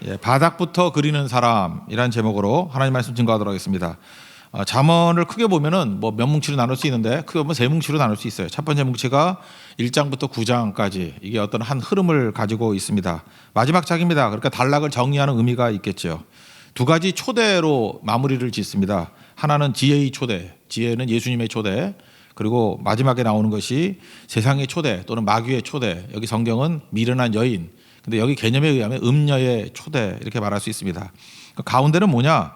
예, 바닥부터 그리는 사람이란 제목으로 하나님 말씀 증거하도록 하겠습니다. 잠언을 크게 보면은 뭐 몇 뭉치로 나눌 수 있는데 크게 보면 세 뭉치로 나눌 수 있어요. 첫 번째 뭉치가 1장부터 9장까지 이게 어떤 한 흐름을 가지고 있습니다. 마지막 장입니다. 그러니까 단락을 정리하는 의미가 있겠죠. 두 가지 초대로 마무리를 짓습니다. 하나는 지혜의 초대, 지혜는 예수님의 초대, 그리고 마지막에 나오는 것이 세상의 초대 또는 마귀의 초대. 여기 성경은 미련한 여인, 근데 여기 개념에 의하면 음녀의 초대 이렇게 말할 수 있습니다. 가운데는 뭐냐?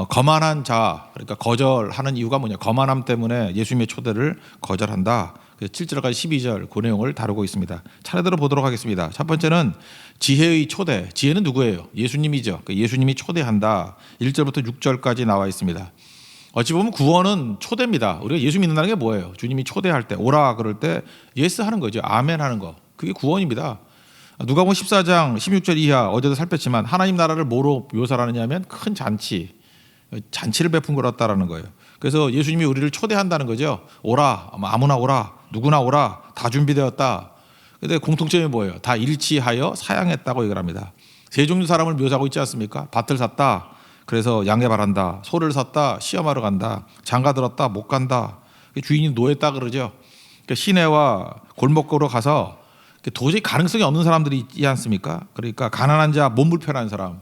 거만한 자, 그러니까 거절하는 이유가 뭐냐? 거만함 때문에 예수님의 초대를 거절한다. 7절까지 12절 그 내용을 다루고 있습니다. 차례대로 보도록 하겠습니다. 첫 번째는 지혜의 초대. 지혜는 누구예요? 예수님이죠. 예수님이 초대한다. 1절부터 6절까지 나와 있습니다. 어찌 보면 구원은 초대입니다. 우리가 예수 믿는다는 게 뭐예요? 주님이 초대할 때, 오라 그럴 때 예스 하는 거죠. 아멘 하는 거. 그게 구원입니다. 누가복음 14장 16절 이하 어제도 살폈지만 하나님 나라를 뭐로 묘사를 하느냐면 큰 잔치를 베푼 거였다라는 거예요. 그래서 예수님이 우리를 초대한다는 거죠. 오라, 아무나 오라, 누구나 오라, 다 준비되었다. 근데 공통점이 뭐예요? 다 일치하여 사양했다고 얘기를 합니다. 세 종류 사람을 묘사하고 있지 않습니까? 밭을 샀다, 그래서 양계 바란다. 소를 샀다, 시험하러 간다. 장가 들었다, 못 간다. 주인이 노했다 그러죠. 그러니까 시내와 골목으로 가서 도저히 가능성이 없는 사람들이 있지 않습니까? 그러니까 가난한 자, 몸 불편한 사람,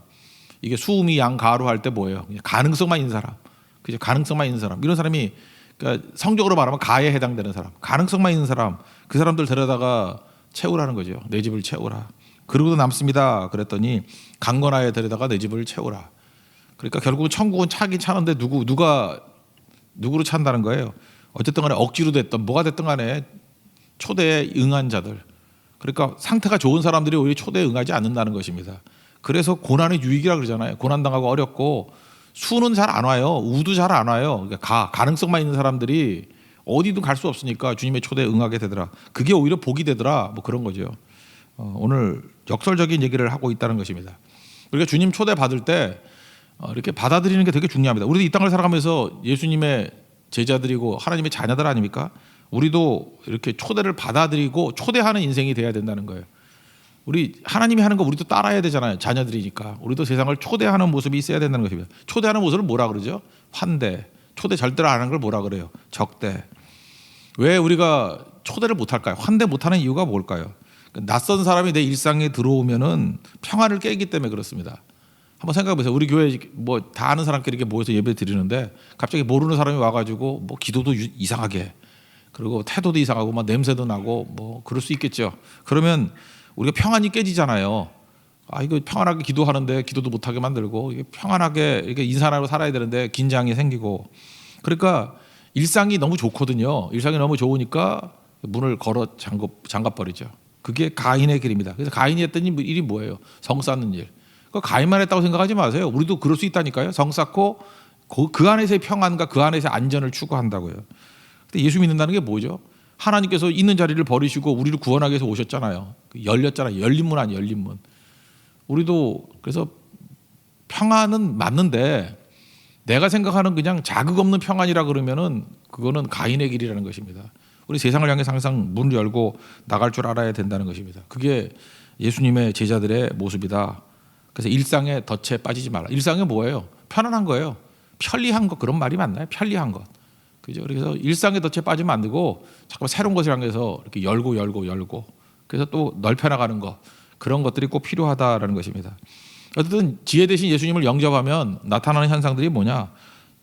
이게 수음이 양가로 할 때 뭐예요? 가능성만 있는 사람, 그죠? 가능성만 있는 사람, 이런 사람이 그러니까 성적으로 말하면 가에 해당되는 사람, 가능성만 있는 사람, 그 사람들 데려다가 채우라는 거죠. 내 집을 채우라. 그러고도 남습니다. 그랬더니 강건하에 데려다가 내 집을 채우라. 그러니까 결국은 천국은 차긴 차는데 누구로 찬다는 거예요? 어쨌든 간에 억지로 됐던 뭐가 됐든 간에 초대에 응한 자들. 그러니까 상태가 좋은 사람들이 오히려 초대에 응하지 않는다는 것입니다. 그래서 고난의 유익이라 그러잖아요. 고난당하고 어렵고 수는 잘 안 와요. 우도 잘 안 와요. 그러니까 가능성만 있는 사람들이 어디든 갈 수 없으니까 주님의 초대에 응하게 되더라. 그게 오히려 복이 되더라. 뭐 그런 거죠. 오늘 역설적인 얘기를 하고 있다는 것입니다. 우리가 주님 초대 받을 때 이렇게 받아들이는 게 되게 중요합니다. 우리도 이 땅을 살아가면서 예수님의 제자들이고 하나님의 자녀들 아닙니까? 우리도 이렇게 초대를 받아들이고 초대하는 인생이 돼야 된다는 거예요. 우리 하나님이 하는 거 우리도 따라야 되잖아요. 자녀들이니까. 우리도 세상을 초대하는 모습이 있어야 된다는 것입니다. 초대하는 모습을 뭐라 그러죠? 환대. 초대 절대로 안 하는 걸 뭐라 그래요? 적대. 왜 우리가 초대를 못할까요? 환대 못하는 이유가 뭘까요? 낯선 사람이 내 일상에 들어오면은 평화를 깨기 때문에 그렇습니다. 한번 생각해 보세요. 우리 교회 뭐 다 아는 사람끼리 이렇게 모여서 예배 드리는데 갑자기 모르는 사람이 와가지고 뭐 기도도 이상하게, 그리고 태도도 이상하고 막 냄새도 나고 뭐 그럴 수 있겠죠. 그러면 우리가 평안이 깨지잖아요. 이거 평안하게 기도하는데 기도도 못하게 만들고, 이게 평안하게 이렇게 인사하고 살아야 되는데 긴장이 생기고. 그러니까 일상이 너무 좋거든요. 일상이 너무 좋으니까 문을 걸어 잠가 버리죠. 그게 가인의 길입니다. 그래서 가인이 했던 일이 뭐예요? 성 쌓는 일. 가인만 했다고 생각하지 마세요. 우리도 그럴 수 있다니까요. 성 쌓고 그 안에서의 평안과 그 안에서의 안전을 추구한다고요. 근데 예수 믿는다는 게 뭐죠? 하나님께서 있는 자리를 버리시고 우리를 구원하기 위해서 오셨잖아요. 열렸잖아요. 열린 문 아니에요. 열린 문. 우리도 그래서 평안은 맞는데 내가 생각하는 그냥 자극 없는 평안이라 그러면은 그거는 가인의 길이라는 것입니다. 우리 세상을 향해서 항상 문을 열고 나갈 줄 알아야 된다는 것입니다. 그게 예수님의 제자들의 모습이다. 그래서 일상에 덫에 빠지지 말라. 일상이 뭐예요? 편안한 거예요. 편리한 것, 그런 말이 맞나요? 편리한 것. 그죠? 그래서 일상의 덫에 빠지면 안 되고 자꾸 새로운 것을 향해서 이렇게 열고 그래서 또 넓혀나가는 것, 그런 것들이 꼭 필요하다라는 것입니다. 어쨌든 지혜 대신 예수님을 영접하면 나타나는 현상들이 뭐냐?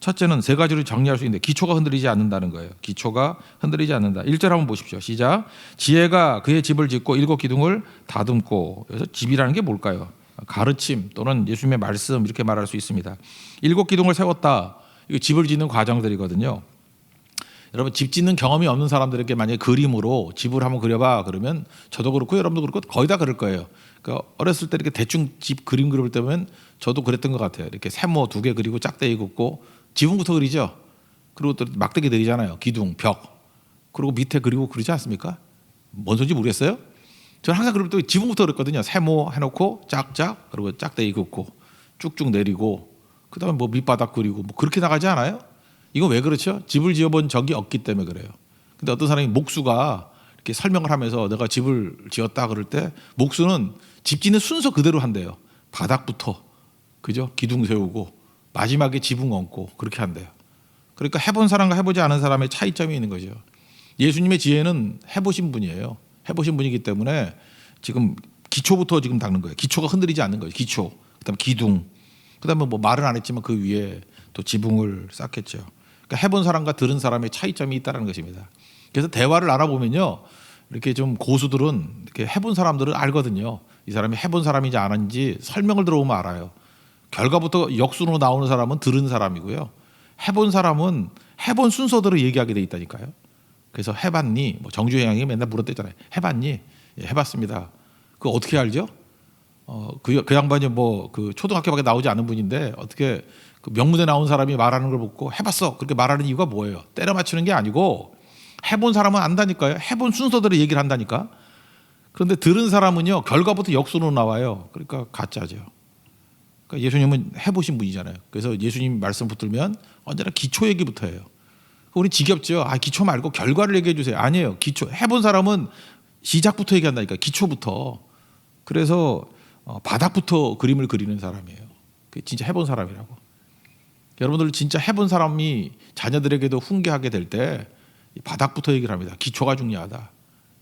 첫째는 세 가지로 정리할 수 있는데 기초가 흔들리지 않는다는 거예요. 기초가 흔들리지 않는다. 1절 한번 보십시오. 시작. 지혜가 그의 집을 짓고 7 기둥을 다듬고. 그래서 집이라는 게 뭘까요? 가르침 또는 예수님의 말씀, 이렇게 말할 수 있습니다. 7 기둥을 세웠다. 이거 집을 짓는 과정들이거든요. 여러분, 집 짓는 경험이 없는 사람들에게 만약에 그림으로 집을 한번 그려봐 그러면 저도 그렇고 여러분도 그렇고 거의 다 그럴 거예요. 그러니까 어렸을 때 이렇게 대충 집 그림 그릴 때면 저도 그랬던 것 같아요. 이렇게 세모 2개 그리고 짝대기 긋고 지붕부터 그리죠. 그리고 또 막대기 내리잖아요. 기둥, 벽. 그리고 밑에 그리고 그러지 않습니까? 뭔 소리인지 모르겠어요? 저는 항상 그럴 때 지붕부터 그랬거든요. 세모 해놓고 짝짝, 그리고 짝대기 긋고 쭉쭉 내리고 그다음에 뭐 밑바닥 그리고 뭐 그렇게 나가지 않아요? 이거 왜 그렇죠? 집을 지어본 적이 없기 때문에 그래요. 근데 어떤 사람이 목수가 이렇게 설명을 하면서 내가 집을 지었다 그럴 때 목수는 집 짓는 순서 그대로 한대요. 바닥부터 그죠? 기둥 세우고 마지막에 지붕 얹고 그렇게 한대요. 그러니까 해본 사람과 해보지 않은 사람의 차이점이 있는 거죠. 예수님의 지혜는 해보신 분이에요. 해보신 분이기 때문에 지금 기초부터 지금 닦는 거예요. 기초가 흔들리지 않는 거예요. 기초, 그다음에 기둥, 그다음에 뭐 말은 안 했지만 그 위에 또 지붕을 쌓겠죠. 그러니까 해본 사람과 들은 사람의 차이점이 있다는 것입니다. 그래서 대화를 알아보면요, 이렇게 좀 고수들은 이렇게 해본 사람들은 알거든요. 이 사람이 해본 사람인지 안 하는지 설명을 들어보면 알아요. 결과부터 역순으로 나오는 사람은 들은 사람이고요. 해본 사람은 해본 순서대로 얘기하게 돼 있다니까요. 그래서 해봤니? 뭐 정주행이 맨날 물었댔잖아요. 해봤니? 예, 해봤습니다. 그거 어떻게 알죠? 그 양반이 뭐 그 초등학교밖에 나오지 않은 분인데 어떻게 그 명문대 나온 사람이 말하는 걸 보고 해봤어 그렇게 말하는 이유가 뭐예요? 때려 맞추는 게 아니고 해본 사람은 안다니까요. 해본 순서대로 얘기를 한다니까. 그런데 들은 사람은요 결과부터 역순으로 나와요. 그러니까 가짜죠. 그러니까 예수님은 해보신 분이잖아요. 그래서 예수님 말씀 붙들면 언제나 기초 얘기부터 해요. 우리 지겹죠. 기초 말고 결과를 얘기해 주세요. 아니에요. 기초 해본 사람은 시작부터 얘기한다니까. 기초부터. 그래서 바닥부터 그림을 그리는 사람이에요. 그게 진짜 해본 사람이라고. 여러분들 진짜 해본 사람이 자녀들에게도 훈계하게 될 때 바닥부터 얘기를 합니다. 기초가 중요하다.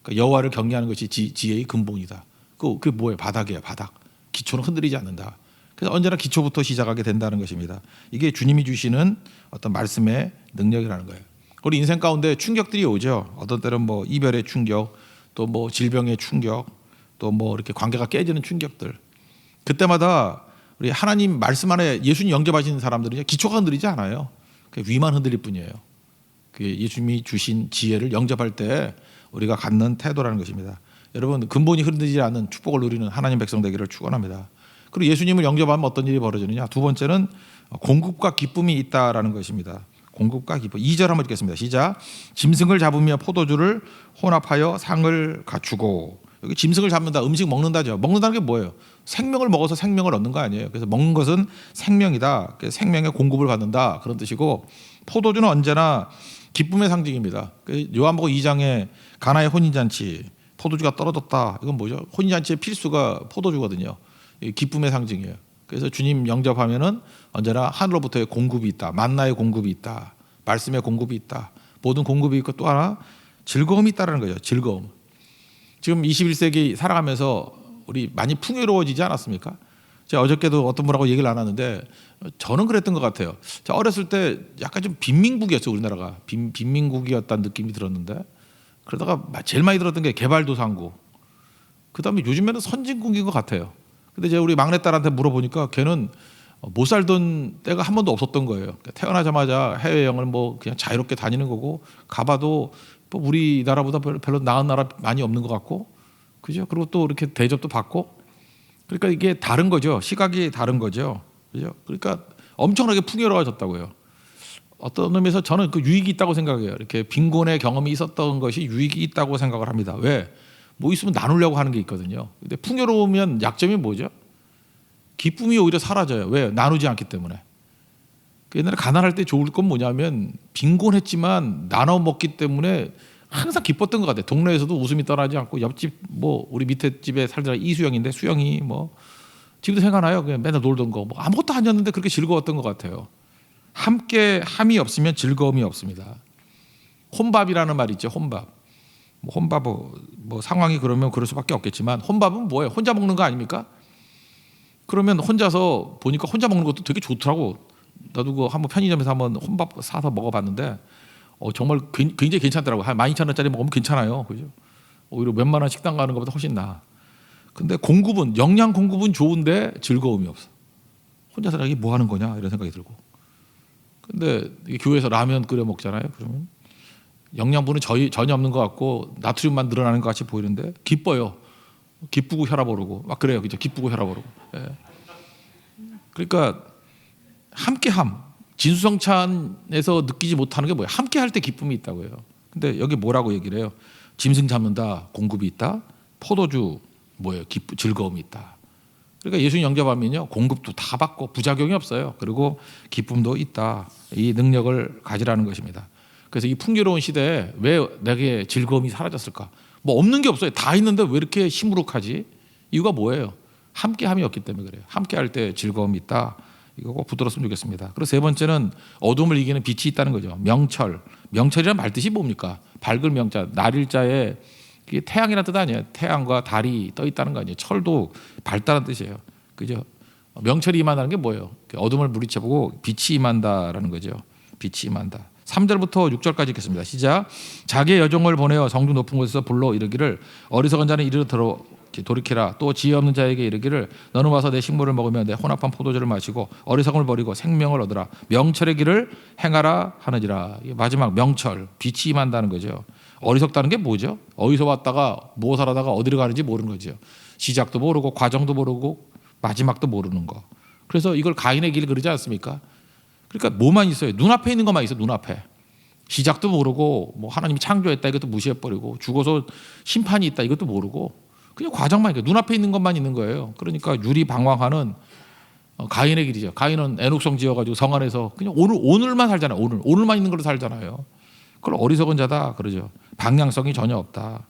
그러니까 여호와를 경외하는 것이 지혜의 근본이다. 그게 뭐예요? 바닥이에요. 바닥. 기초는 흔들리지 않는다. 그래서 언제나 기초부터 시작하게 된다는 것입니다. 이게 주님이 주시는 어떤 말씀의 능력이라는 거예요. 우리 인생 가운데 충격들이 오죠. 어떤 때는 뭐 이별의 충격, 또 뭐 질병의 충격, 또 뭐 이렇게 관계가 깨지는 충격들. 그때마다 우리 하나님 말씀 안에 예수님 영접하시는 사람들은 기초가 흔들리지 않아요. 위만 흔들릴 뿐이에요. 그게 예수님이 주신 지혜를 영접할 때 우리가 갖는 태도라는 것입니다. 여러분 근본이 흔들리지 않는 축복을 누리는 하나님 백성 되기를 축원합니다. 그리고 예수님을 영접하면 어떤 일이 벌어지느냐? 두 번째는 공급과 기쁨이 있다라는 것입니다. 공급과 기쁨. 2절 한번 읽겠습니다. 시작. 짐승을 잡으며 포도주를 혼합하여 상을 갖추고. 여기 짐승을 잡는다, 음식 먹는다죠. 먹는다는 게 뭐예요? 생명을 먹어서 생명을 얻는 거 아니에요. 그래서 먹는 것은 생명이다. 생명의 공급을 받는다 그런 뜻이고, 포도주는 언제나 기쁨의 상징입니다. 요한복음 2장에 가나의 혼인잔치, 포도주가 떨어졌다. 이건 뭐죠? 혼인잔치의 필수가 포도주거든요. 기쁨의 상징이에요. 그래서 주님 영접하면은 언제나 하늘로부터의 공급이 있다. 만나의 공급이 있다. 말씀의 공급이 있다. 모든 공급이 있고 또 하나 즐거움이 있다는 거죠. 즐거움. 지금 21세기 살아가면서 우리 많이 풍요로워지지 않았습니까? 제가 어저께도 어떤 분하고 얘기를 나눴는데 저는 그랬던 것 같아요. 제가 어렸을 때 약간 좀 빈민국이었어요. 우리나라가 빈민국이었다는 느낌이 들었는데, 그러다가 제일 많이 들었던 게 개발도상국, 그다음에 요즘에는 선진국인 것 같아요. 근데 제가 우리 막내딸한테 물어보니까 걔는 못 살던 때가 한 번도 없었던 거예요. 태어나자마자 해외여행을 뭐 그냥 자유롭게 다니는 거고, 가봐도 뭐 우리나라보다 별로 나은 나라 많이 없는 것 같고, 그죠? 그리고 또 이렇게 대접도 받고, 그러니까 이게 다른 거죠. 시각이 다른 거죠. 그죠? 그러니까 엄청나게 풍요로워졌다고요. 어떤 의미에서 저는 그 유익이 있다고 생각해요. 이렇게 빈곤의 경험이 있었던 것이 유익이 있다고 생각을 합니다. 왜? 뭐 있으면 나누려고 하는 게 있거든요. 근데 풍요로우면 약점이 뭐죠? 기쁨이 오히려 사라져요. 왜? 나누지 않기 때문에. 옛날에 가난할 때 좋을 건 뭐냐면 빈곤했지만 나눠 먹기 때문에 항상 기뻤던 것 같아요. 동네에서도 웃음이 떠나지 않고, 옆집 뭐 우리 밑에 집에 살던 이수영인데 수영이 뭐 지금도 생각나요. 그냥 맨날 놀던 거 뭐 아무것도 아니었는데 그렇게 즐거웠던 것 같아요. 함께 함이 없으면 즐거움이 없습니다. 혼밥이라는 말이 있죠. 혼밥. 혼밥 뭐 상황이 그러면 그럴 수밖에 없겠지만, 혼밥은 뭐예요? 혼자 먹는 거 아닙니까? 그러면 혼자서 보니까 혼자 먹는 것도 되게 좋더라고. 나도 그 한번 편의점에서 한번 혼밥 사서 먹어봤는데 정말 굉장히 괜찮더라고. 한 12,000원짜리 먹으면 괜찮아요. 그죠? 오히려 웬만한 원 식당 가는 것보다 훨씬 나아. 근데 공급은, 영양 공급은 좋은데 즐거움이 없어. 혼자서 이게 뭐 하는 거냐 이런 생각이 들고. 근데 교회에서 라면 끓여 먹잖아요. 그러면 영양분은 전혀 없는 것 같고 나트륨만 늘어나는 것 같이 보이는데 기뻐요. 기쁘고 혈압 오르고 막 그래요. 그죠? 기쁘고 혈압 오르고. 예. 그러니까 함께함, 진수성찬에서 느끼지 못하는 게 뭐예요? 함께할 때 기쁨이 있다고요. 근데 여기 뭐라고 얘기를 해요? 짐승 잡는다, 공급이 있다. 포도주 뭐예요? 즐거움이 있다. 그러니까 예수님 영접하면요, 공급도 다 받고 부작용이 없어요. 그리고 기쁨도 있다. 이 능력을 가지라는 것입니다. 그래서 이 풍요로운 시대에 왜 내게 즐거움이 사라졌을까? 뭐 없는 게 없어요. 다 있는데 왜 이렇게 시무룩하지? 이유가 뭐예요? 함께함이 없기 때문에 그래요. 함께할 때 즐거움이 있다. 이거 꼭 붙들었으면 좋겠습니다. 그리고 세 번째는 어둠을 이기는 빛이 있다는 거죠. 명철. 명철이란 말 뜻이 뭡니까? 밝은 명자, 날일자에 이게 태양이라는 뜻 아니에요. 태양과 달이 떠 있다는 거 아니에요. 철도 밝다는 뜻이에요. 그죠? 명철이 임한다는 게 뭐예요? 어둠을 물리쳐보고 빛이 임한다라는 거죠. 빛이 임한다. 3절부터 6절까지 읽겠습니다. 시작. 자기의 여종을 보내어 성중 높은 곳에서 불러 이르기를 어리석은 자는 이르러 돌이키라. 또 지혜 없는 자에게 이르기를 너는 와서 내 식물을 먹으며 내 혼합한 포도주를 마시고 어리석음을 버리고 생명을 얻으라. 명철의 길을 행하라 하느니라. 마지막 명철, 빛이 임한다는 거죠. 어리석다는 게 뭐죠? 어디서 왔다가 무엇을 하다가 어디로 가는지 모르는 거죠. 시작도 모르고 과정도 모르고 마지막도 모르는 거. 그래서 이걸 가인의 길 그러지 않습니까? 그러니까 뭐만 있어요? 눈앞에 있는 것만 있어. 눈앞에. 시작도 모르고 뭐 하나님이 창조했다 이것도 무시해버리고 죽어서 심판이 있다 이것도 모르고 그냥 과정만 있고 눈앞에 있는 것만 있는 거예요. 그러니까 유리방황하는 가인의 길이죠. 가인은 애녹성 지어가지고 성 안에서 그냥 오늘만 살잖아요. 오늘만 있는 걸로 살잖아요. 그걸 어리석은 자다 그러죠. 방향성이 전혀 없다.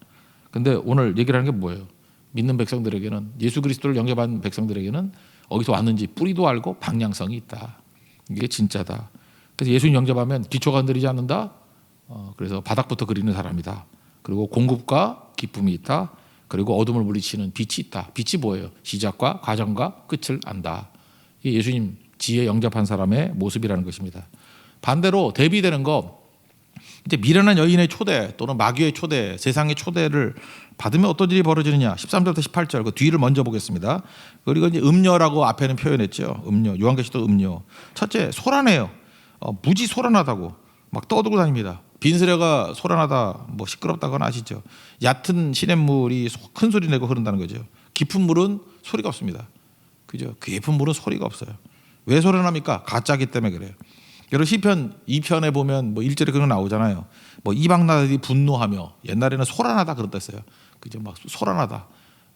근데 오늘 얘기를 하는 게 뭐예요? 믿는 백성들에게는 예수 그리스도를 영접한 백성들에게는 어디서 왔는지 뿌리도 알고 방향성이 있다. 이게 진짜다. 그래서 예수님 영접하면 기초가 흔들리지 않는다. 그래서 바닥부터 그리는 사람이다. 그리고 공급과 기쁨이 있다. 그리고 어둠을 물리치는 빛이 있다. 빛이 뭐예요? 시작과 과정과 끝을 안다. 이게 예수님 지혜 영접한 사람의 모습이라는 것입니다. 반대로 대비되는 거 이제 미련한 여인의 초대 또는 마귀의 초대, 세상의 초대를 받으면 어떤 일이 벌어지느냐. 13절부터 18절 그 뒤를 먼저 보겠습니다. 그리고 이제 음녀라고 앞에는 표현했죠. 음녀, 요한계시록 음녀. 첫째 소란해요. 무지 소란하다고 막 떠들고 다닙니다. 빈스레가 소란하다, 뭐 시끄럽다거나 아시죠? 얕은 시냇물이 큰 소리 내고 흐른다는 거죠. 깊은 물은 소리가 없습니다. 그죠? 깊은 물은 소리가 없어요. 왜 소란합니까? 가짜기 때문에 그래요. 여러분 시편 2편에 보면 뭐 1절에 그런 거 나오잖아요. 뭐 이방 나라들이 분노하며 옛날에는 소란하다 그랬댔어요. 그죠? 막 소란하다.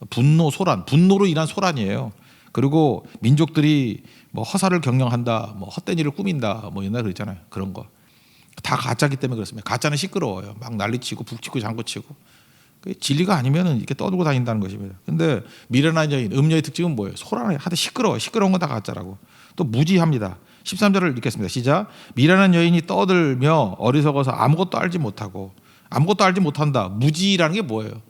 분노, 소란, 분노로 인한 소란이에요. 그리고 민족들이 뭐 허사를 경영한다, 뭐 헛된 일을 꾸민다, 뭐 옛날에 그랬잖아요. 그런 거 다 가짜기 때문에 그렇습니다. 가짜는 시끄러워요. 막 난리치고 북치고 장구치고 진리가 아니면은 이렇게 떠들고 다닌다는 것입니다. 근데 미련한 여인, 음녀의 특징은 뭐예요? 소란해, 하도 시끄러워. 시끄러운 건 다 가짜라고. 또 무지합니다. 13절을 읽겠습니다. 시작. 미련한 여인이 떠들며 어리석어서 아무것도 알지 못하고. 아무것도 알지 못한다. 무지라는 게 뭐예요?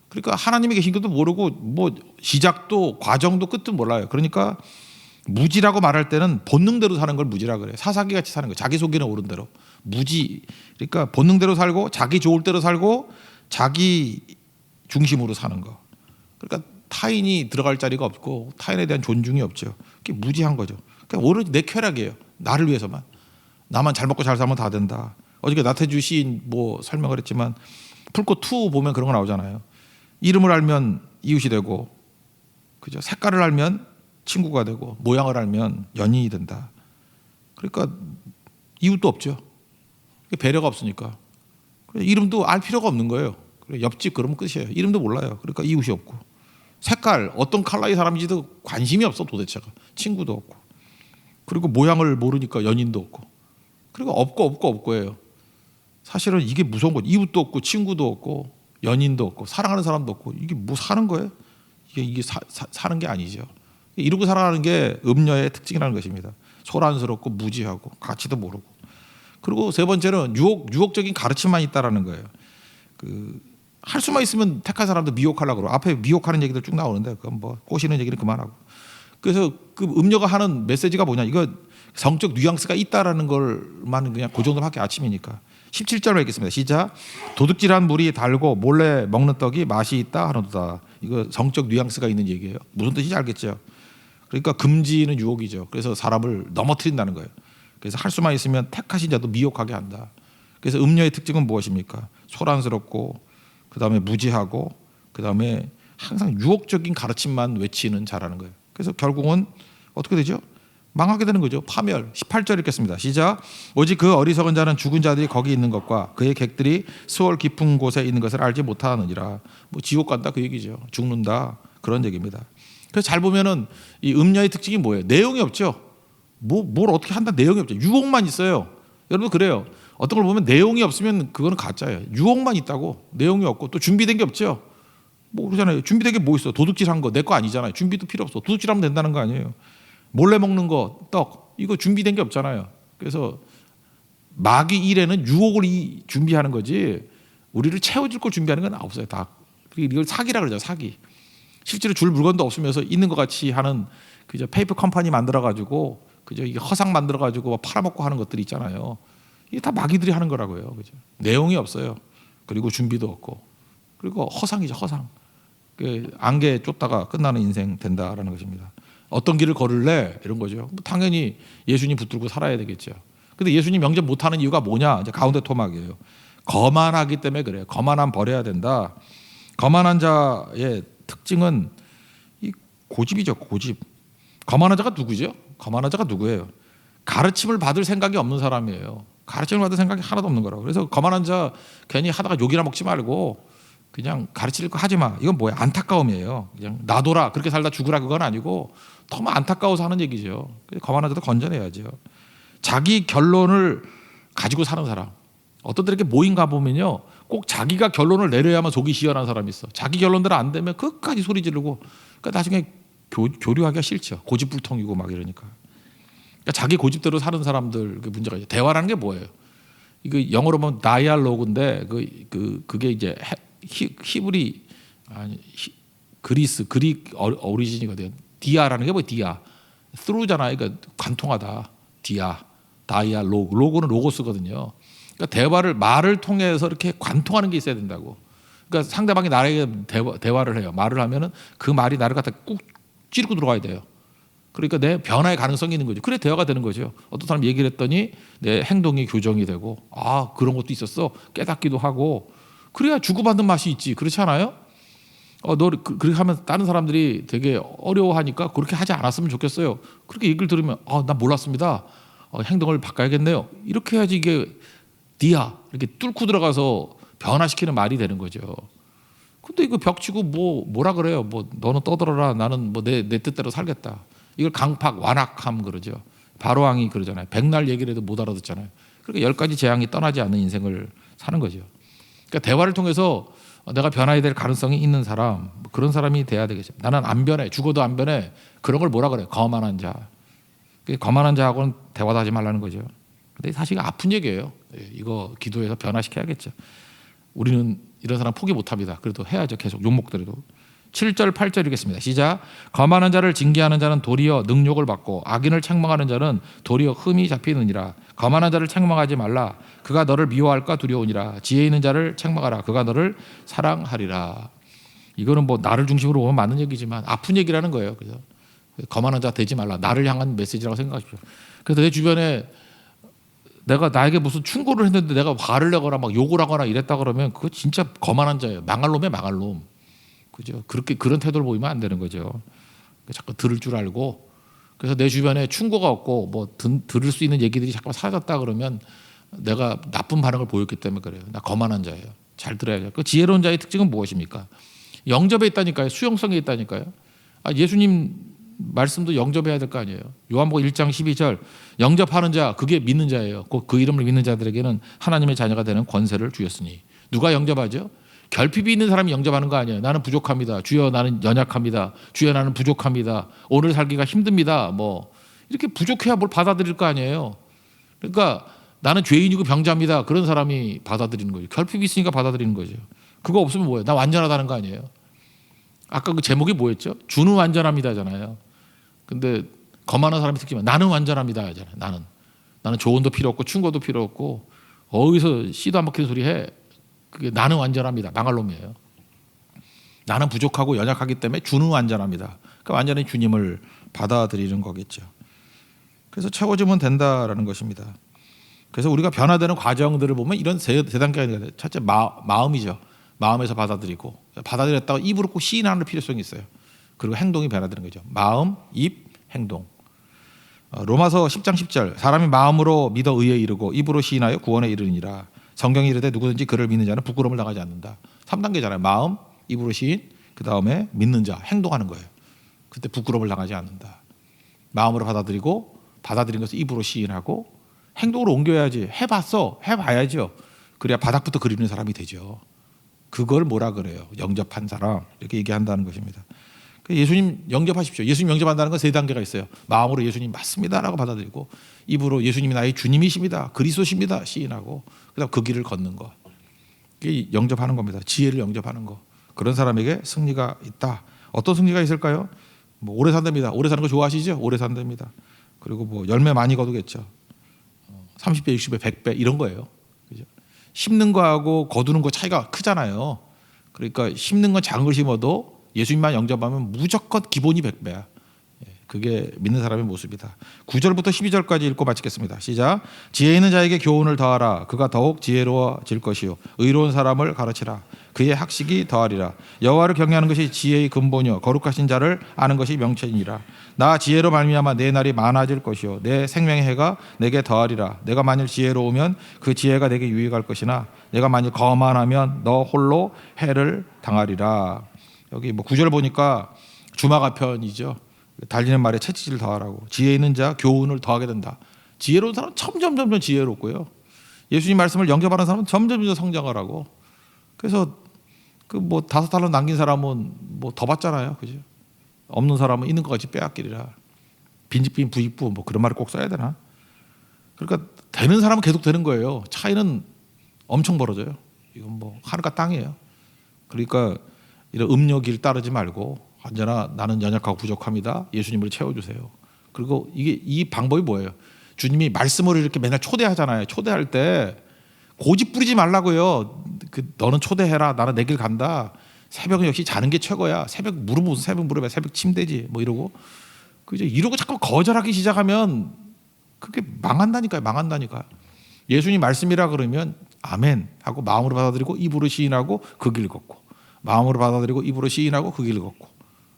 그러니까 하나님이 계신 것도 모르고 뭐 시작도 과정도 끝도 몰라요. 그러니까 무지라고 말할 때는 본능대로 사는 걸 무지라 그래요. 사사기같이 사는 거예요. 자기 속에는 옳은 대로. 무지. 그러니까 본능대로 살고 자기 좋을 대로 살고 자기 중심으로 사는 거. 그러니까 타인이 들어갈 자리가 없고 타인에 대한 존중이 없죠. 그게 무지한 거죠. 그러니까 오로지 내 쾌락이에요. 나를 위해서만. 나만 잘 먹고 잘 살면 다 된다. 어저께 나태주 시인 뭐 설명을 했지만 풀꽃 2 보면 그런 거 나오잖아요. 이름을 알면 이웃이 되고, 그죠? 색깔을 알면 친구가 되고, 모양을 알면 연인이 된다. 그러니까 이웃도 없죠. 배려가 없으니까. 이름도 알 필요가 없는 거예요. 옆집 그러면 끝이에요. 이름도 몰라요. 그러니까 이웃이 없고. 색깔, 어떤 컬러의 사람인지도 관심이 없어 도대체가. 친구도 없고. 그리고 모양을 모르니까 연인도 없고. 그리고 없고예요. 사실은 이게 무서운 거죠. 이웃도 없고 친구도 없고 연인도 없고 사랑하는 사람도 없고 이게 뭐 사는 거예요? 이게 사는 게 아니죠. 이러고 살아가는 게 음녀의 특징이라는 것입니다. 소란스럽고 무지하고 가치도 모르고. 그리고 세 번째는 유혹적인 가르침만 있다라는 거예요. 할 수만 있으면 택한 사람도 미혹하려고 그러고 앞에 미혹하는 얘기들 쭉 나오는데 그건 뭐 꼬시는 얘기는 그만하고. 그래서 그 음녀가 하는 메시지가 뭐냐? 이거 성적 뉘앙스가 있다라는 걸만 그냥 그 정도밖에 아침이니까. 17절로 읽겠습니다. 시작. 도둑질한 물이 달고 몰래 먹는 떡이 맛이 있다 하는도다. 이거 성적 뉘앙스가 있는 얘기예요. 무슨 뜻인지 알겠죠? 그러니까 금지는 유혹이죠. 그래서 사람을 넘어뜨린다는 거예요. 그래서 할 수만 있으면 택하신 자도 미혹하게 한다. 그래서 음녀의 특징은 무엇입니까? 소란스럽고 그다음에 무지하고 그다음에 항상 유혹적인 가르침만 외치는 자라는 거예요. 그래서 결국은 어떻게 되죠? 망하게 되는 거죠. 파멸. 18절 읽겠습니다. 시작. 오직 그 어리석은 자는 죽은 자들이 거기 있는 것과 그의 객들이 수월 깊은 곳에 있는 것을 알지 못하느니라. 뭐 지옥 간다 그 얘기죠. 죽는다 그런 얘기입니다. 그래서 잘 보면은 이 음녀의 특징이 뭐예요? 내용이 없죠. 뭘 어떻게 한다 내용이 없죠. 유혹만 있어요. 여러분 그래요. 어떤 걸 보면 내용이 없으면 그거는 가짜예요. 유혹만 있다고 내용이 없고 또 준비된 게 없죠. 뭐 그러잖아요. 준비된 게 뭐 있어? 도둑질한 거 내 거 아니잖아요. 준비도 필요 없어. 도둑질하면 된다는 거 아니에요. 몰래 먹는 거 떡 이거 준비된 게 없잖아요. 그래서 마귀 일에는 유혹을 준비하는 거지 우리를 채워줄 걸 준비하는 건 없어요. 다 이걸 사기라 그러죠. 사기. 실제로 줄 물건도 없으면서 있는 것 같이 하는 그저 페이퍼 컴퍼니 만들어 가지고 그저 이게 허상 만들어 가지고 팔아먹고 하는 것들이 있잖아요. 이게 다 마귀들이 하는 거라고요. 그죠? 내용이 없어요. 그리고 준비도 없고 그리고 허상이죠. 허상. 안개에 쫓다가 끝나는 인생 된다라는 것입니다. 어떤 길을 걸을래 이런 거죠. 당연히 예수님 붙들고 살아야 되겠죠. 근데 예수님 영접 못하는 이유가 뭐냐? 이제 가운데 토막이에요. 거만하기 때문에 그래요. 거만함 버려야 된다. 거만한 자의 특징은 이 고집이죠. 고집. 거만한 자가 누구죠? 거만한 자가 누구예요? 가르침을 받을 생각이 없는 사람이에요. 가르침을 받을 생각이 하나도 없는 거라고. 그래서 거만한 자 괜히 하다가 욕이나 먹지 말고 그냥 가르칠 거 하지 마. 이건 뭐야? 안타까움이에요. 그냥 놔둬라. 그렇게 살다 죽으라 그건 아니고 너무 안타까워서 하는 얘기죠. 거만한 자도 건져내야죠. 자기 결론을 가지고 사는 사람. 어떤 데 이렇게 모임 가보면요. 꼭 자기가 결론을 내려야만 속이 시원한 사람이 있어. 자기 결론대로 안 되면 끝까지 소리 지르고 그러니까 나중에 교류하기가 싫죠. 고집불통이고 막 이러니까. 그러니까 자기 고집대로 사는 사람들 문제가 있죠. 대화라는 게 뭐예요? 이거 영어로 보면 다이알로그인데 그게 이제 히브리 아니 그릭 오리진이거든. 디아라는 게 뭐예요? 디아. through잖아요. 그러니까 관통하다. 다이알로그. 로고는 로고스거든요. 그러니까 대화를 말을 통해서 이렇게 관통하는 게 있어야 된다고. 그러니까 상대방이 나에게 대화를 해요. 말을 하면은 그 말이 나를 갖다 꾹 찌르고 들어가야 돼요. 그러니까 내 변화의 가능성이 있는 거죠. 그래 대화가 되는 거죠. 어떤 사람 얘기를 했더니 내 행동이 교정이 되고 아 그런 것도 있었어 깨닫기도 하고 그래야 주고받는 맛이 있지. 그렇지 않아요? 너 그렇게 하면 다른 사람들이 되게 어려워하니까 그렇게 하지 않았으면 좋겠어요. 그렇게 얘기를 들으면 난 몰랐습니다. 행동을 바꿔야겠네요. 이렇게 해야지 이게 디아 이렇게 뚫고 들어가서 변화시키는 말이 되는 거죠. 근데 이거 벽치고 뭐라 그래요? 뭐 너는 떠들어라. 나는 뭐 내 뜻대로 살겠다. 이걸 강팍 완악함 그러죠. 바로왕이 그러잖아요. 백날 얘기를 해도 못 알아듣잖아요. 그러니까 10가지 재앙이 떠나지 않는 인생을 사는 거죠. 그러니까 대화를 통해서 내가 변화해야 될 가능성이 있는 사람 그런 사람이 돼야 되겠죠. 나는 안 변해. 죽어도 안 변해. 그런 걸 뭐라 그래요? 거만한 자. 거만한 자하고는 대화도 하지 말라는 거죠. 근데 사실 아픈 얘기예요. 이거 기도해서 변화시켜야겠죠. 우리는 이런 사람 포기 못합니다. 그래도 해야죠. 계속 욕먹더라도. 7절 8절이겠습니다. 시작. 거만한 자를 징계하는 자는 도리어 능욕을 받고 악인을 책망하는 자는 도리어 흠이 잡히느니라. 거만한 자를 책망하지 말라. 그가 너를 미워할까 두려우니라. 지혜 있는 자를 책망하라. 그가 너를 사랑하리라. 이거는 뭐 나를 중심으로 보면 맞는 얘기지만 아픈 얘기라는 거예요. 그래서 거만한 자 되지 말라. 나를 향한 메시지라고 생각하십시오. 그래서 내 주변에 내가 나에게 무슨 충고를 했는데 내가 화를 내거나 막 욕을 하거나 이랬다 그러면 그거 진짜 거만한 자예요. 망할 놈이야 망할 놈. 그죠? 그렇게 그런 태도를 보이면 안 되는 거죠. 자꾸 들을 줄 알고 그래서 내 주변에 충고가 없고 뭐 들을 수 있는 얘기들이 자꾸 사라졌다 그러면 내가 나쁜 반응을 보였기 때문에 그래요. 나 거만한 자예요. 잘 들어야죠. 그 지혜로운 자의 특징은 무엇입니까? 영접에 있다니까요. 수용성에 있다니까요. 예수님 말씀도 영접해야 될 거 아니에요. 요한복음 1장 12절 영접하는 자 그게 믿는 자예요. 그 이름을 믿는 자들에게는 하나님의 자녀가 되는 권세를 주셨으니 누가 영접하죠? 결핍이 있는 사람이 영접하는 거 아니에요. 나는 부족합니다. 주여 나는 연약합니다. 주여 나는 부족합니다. 오늘 살기가 힘듭니다. 뭐 이렇게 부족해야 뭘 받아들일 거 아니에요. 그러니까 나는 죄인이고 병자입니다. 그런 사람이 받아들이는 거죠. 결핍이 있으니까 받아들이는 거죠. 그거 없으면 뭐예요? 나 완전하다는 거 아니에요. 아까 그 제목이 뭐였죠? 주는 완전합니다잖아요. 근데 거만한 사람이 특징은 나는 완전합니다 하잖아요. 나는 조언도 필요 없고 충고도 필요 없고 어디서 씨도 안 먹히는 소리 해. 그게 나는 완전합니다. 망할 놈이에요. 나는 부족하고 연약하기 때문에 주는 완전합니다. 그러니까 완전히 주님을 받아들이는 거겠죠. 그래서 채워주면 된다라는 것입니다. 그래서 우리가 변화되는 과정들을 보면 이런 세 단계가 있는데 첫째 마음이죠. 마음에서 받아들이고 받아들였다고 입으로 꼭 시인하는 필요성이 있어요. 그리고 행동이 변화되는 거죠. 마음, 입, 행동. 로마서 10장 10절 사람이 마음으로 믿어 의에 이르고 입으로 시인하여 구원에 이르니라. 성경이 이르되 누구든지 그를 믿는 자는 부끄러움을 당하지 않는다. 3단계잖아요. 마음, 입으로 시인, 그 다음에 믿는 자, 행동하는 거예요. 그때 부끄러움을 당하지 않는다. 마음으로 받아들이고 받아들인 것을 입으로 시인하고 행동으로 옮겨야지. 해봤어. 해봐야죠. 그래야 바닥부터 그리는 사람이 되죠. 그걸 뭐라 그래요? 영접한 사람 이렇게 얘기한다는 것입니다. 예수님 영접하십시오. 예수님 영접한다는 건 세 단계가 있어요. 마음으로 예수님 맞습니다라고 받아들이고, 입으로 예수님이 나의 주님이십니다, 그리스도십니다 시인하고, 그다음 그 길을 걷는 거. 이게 영접하는 겁니다. 지혜를 영접하는 거. 그런 사람에게 승리가 있다. 어떤 승리가 있을까요? 뭐 오래 산답니다. 오래 사는 거 좋아하시죠? 오래 산답니다. 그리고 뭐 열매 많이 거두겠죠. 30배, 60배, 100배 이런 거예요. 그죠? 심는 거하고 거두는 거 차이가 크잖아요. 그러니까 심는 건 작은 걸 심어도 예수님만 영접하면 무조건 기본이 100배야. 그게 믿는 사람의 모습이다. 9절부터 12절까지 읽고 마치겠습니다. 시작. 지혜 있는 자에게 교훈을 더하라. 그가 더욱 지혜로워질 것이요 의로운 사람을 가르치라. 그의 학식이 더하리라. 여호와를 경외하는 것이 지혜의 근본이요 거룩하신 자를 아는 것이 명철이니라. 나 지혜로 말미암아 내 날이 많아질 것이요 내 생명의 해가 내게 더하리라. 내가 만일 지혜로우면 그 지혜가 내게 유익할 것이나 내가 만일 거만하면 너 홀로 해를 당하리라. 여기 뭐 9절 보니까 주마가 편이죠. 달리는 말에 채찍질 더하라고. 지혜 있는 자 교훈을 더하게 된다. 지혜로운 사람은 점점 지혜롭고요. 예수님 말씀을 영접하는 사람은 점점 성장하라고. 그래서 그 뭐 5달러 남긴 사람은 뭐 더 받잖아요, 그죠? 없는 사람은 있는 것 같이 빼앗기리라. 빈집빈 부익부 뭐 그런 말을 꼭 써야 되나? 그러니까 되는 사람은 계속 되는 거예요. 차이는 엄청 벌어져요. 이건 뭐 하늘과 땅이에요. 그러니까 이런 음욕을 따르지 말고 언제나 나는 연약하고 부족합니다. 예수님을 채워주세요. 그리고 이게 이 방법이 뭐예요? 주님이 말씀으로 이렇게 맨날 초대하잖아요. 초대할 때 고집 부리지 말라고요. 너는 초대해라. 나는 내 길 간다. 새벽은 역시 자는 게 최고야. 새벽 무릎 새벽 무릎에 새벽 침대지. 뭐 이러고 그죠? 이러고 자꾸 거절하기 시작하면 그게 망한다니까요. 망한다니까. 예수님 말씀이라 그러면 아멘 하고 마음으로 받아들이고 입으로 시인하고 그 길 걷고, 마음으로 받아들이고 입으로 시인하고 그 길 걷고,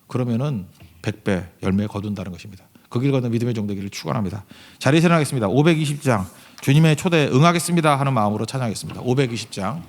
그러면은 100배 열매 거둔다는 것입니다. 그 길 걷는 믿음의 종되기를 축원합니다. 자리에 일어나겠습니다. 520장 주님의 초대에 응하겠습니다 하는 마음으로 찬양하겠습니다. 520장